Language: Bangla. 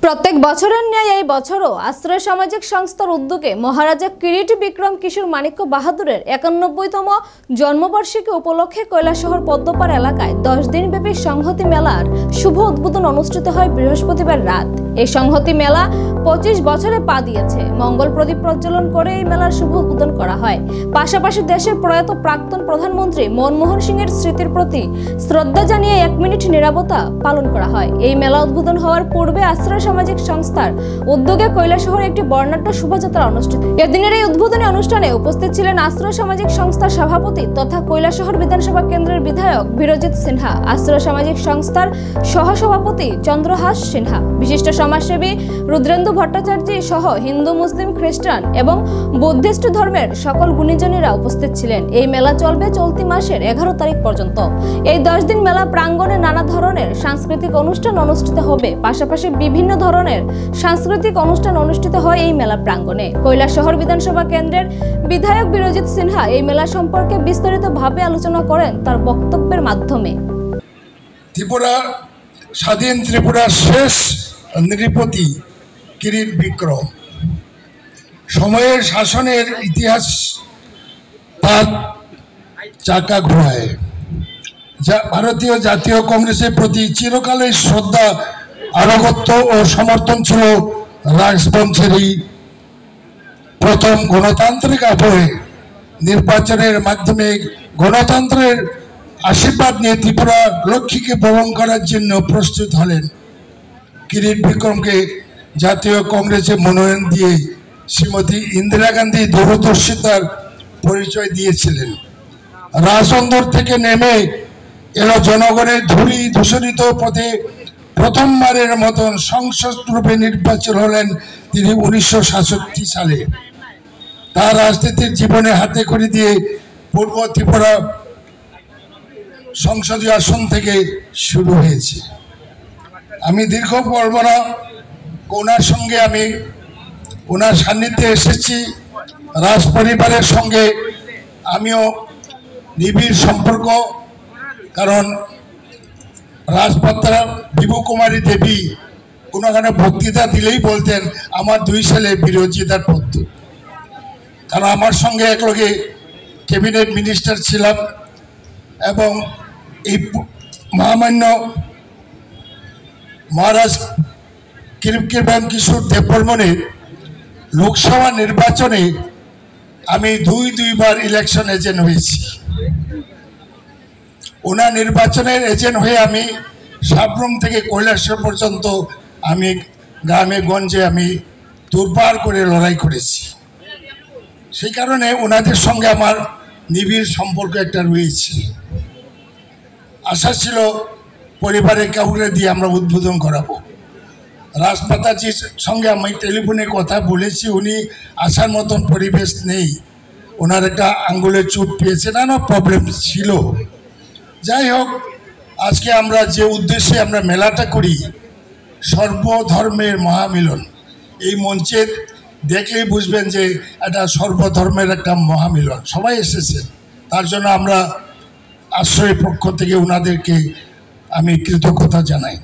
প্রত্যেক বছরের ন্যায় এই বছরও আশ্রয় সামাজিক সংস্থার উদ্যোগে মহারাজা কিরিটি বিক্রম কিশোর মাণিক্য বাহাদুরের 91তম জন্মবার্ষিকী উপলক্ষে কৈলাসহর পদ্মপাড় এলাকায় 10 দিনব্যাপী সংহতি মেলার শুভ উদ্বোধন অনুষ্ঠিত হয় বৃহস্পতিবার রাত। এই সংহতি মেলা 25 বছরে পা দিয়েছে। মঙ্গল প্রদীপ প্রজ্বলন করে এই মেলার শুভ উদ্বোধন করা হয়। পাশাপাশি দেশের প্রয়াত প্রাক্তন প্রধানমন্ত্রী মনমোহন সিংয়ের স্মৃতির প্রতি শ্রদ্ধা জানিয়ে 1 মিনিট নীরবতা পালন করা হয়। এই মেলা উদ্বোধন হওয়ার পূর্বে আশ্রয় সামাজিক সংস্থার উদ্যোগে কৈলাসহরে একটি বর্ণাঢ্য শোভাযাত্রা অনুষ্ঠিত। এদিনের এই উদ্বোধনী অনুষ্ঠানে উপস্থিত ছিলেন আশ্রয় সামাজিক সংস্থার সভাপতি তথা কৈলাসহর বিধানসভা কেন্দ্রের বিধায়ক বীরজিৎ সিনহা, আশ্রয় সামাজিক সংস্থার সহসভাপতি চন্দ্রহাস সিনহা, বিশিষ্ট সমাজসেবী রুদ্রেন্দু ভট্টাচার্য সহ হিন্দু, মুসলিম, খ্রিস্টান এবং বৌদ্ধিস্ট ধর্মের সকল গুণীজনেরা উপস্থিত ছিলেন। এই মেলা চলবে চলতি মাসের 11 তারিখ পর্যন্ত। এই 10 দিন মেলা প্রাঙ্গণে নানা ধরনের সাংস্কৃতিক অনুষ্ঠান অনুষ্ঠিত হবে। পাশাপাশি বিভিন্ন ধরনের সাংস্কৃতিক অনুষ্ঠান অনুষ্ঠিত হয় এই মেলা প্রাঙ্গণে। কৈলাসহর বিধানসভা কেন্দ্রের বিধায়ক বীরজিৎ সিনহা এই মেলা সম্পর্কে বিস্তারিতভাবে আলোচনা করেন তার বক্তব্যের মাধ্যমে। ত্রিপুরা স্বাধীন ত্রিপুরার শেষ নৃপতি কিরিট বিক্রম সময়ের শাসনের ইতিহাস তার চাকা ঘোরায়, যা ভারতীয় জাতীয় কংগ্রেসের প্রতি চিরকালের শ্রদ্ধা, আনুগত্য ও সমর্থন ছিল। রাজবংশের এই প্রথম গণতান্ত্রিক আবহে নির্বাচনের মাধ্যমে গণতন্ত্রের আশীর্বাদ নিয়ে ত্রিপুরা লক্ষ্মীকে বরণ করার জন্য প্রস্তুত হলেন। কিরিট বিক্রমকে জাতীয় কংগ্রেসে মনোনয়ন দিয়ে শ্রীমতী ইন্দিরা গান্ধী দূরদর্শিতার পরিচয় দিয়েছিলেন। রাজতন্ত্র থেকে নেমে এলো জনগণের ধূলি দূষণিত পথে প্রথমবারের মতন সংসদ রূপে নির্বাচন হলেন তিনি 1967 সালে। তার রাজনীতির জীবনে হাতে করে দিয়ে পূর্ব ত্রিপুরা সংসদীয় আসন থেকে শুরু হয়েছে। আমি দীর্ঘ পর্ব না, ওনার সঙ্গে আমি ওনার সান্নিধ্যে এসেছি। রাজ পরিবারের সঙ্গে আমিও নিবিড় সম্পর্ক, কারণ রাজমাতা বিভু কুমারী দেবী কোনোখানে বক্তৃতা দিলেই বলতেন আমার 2 ছেলে বিরোধিতার পদ্ধতি, কারণ আমার সঙ্গে একলগে ক্যাবিনেট মিনিস্টার ছিলাম এবং এই মহামান্য মহারাজ কিরিট কিশোর দেববর্মনের লোকসভা নির্বাচনে আমি দুইবার ইলেকশন এজেন্ট হয়েছি। ওনার নির্বাচনের এজেন্ট হয়ে আমি সাবরুম থেকে কৈলাসহর পর্যন্ত আমি গ্রামে গঞ্জে আমি দুর্বার করে লড়াই করেছি। সেই কারণে ওনাদের সঙ্গে আমার নিবিড় সম্পর্ক একটা রয়েছে। আশা ছিল পরিবারের কাউকে দিয়ে আমরা উদ্বোধন করাবো। রাজমাতাজির সঙ্গে আমি টেলিফোনে কথা বলেছি, উনি আসার মতন পরিবেশ নেই, ওনার একটা আঙ্গুলের চোট পেয়েছে, নানা প্রবলেম ছিল। যাই হোক, আজকে আমরা যে উদ্দেশ্যে আমরা মেলাটা করি, সর্বধর্মের মহামিলন, এই মঞ্চে দেখলেই বুঝবেন যে এটা সর্বধর্মের একটা মহামিলন। সবাই এসেছেন, তার জন্য আমরা আশ্রয়ের পক্ষ থেকে ওনাদেরকে আমি কৃতজ্ঞতা জানাই।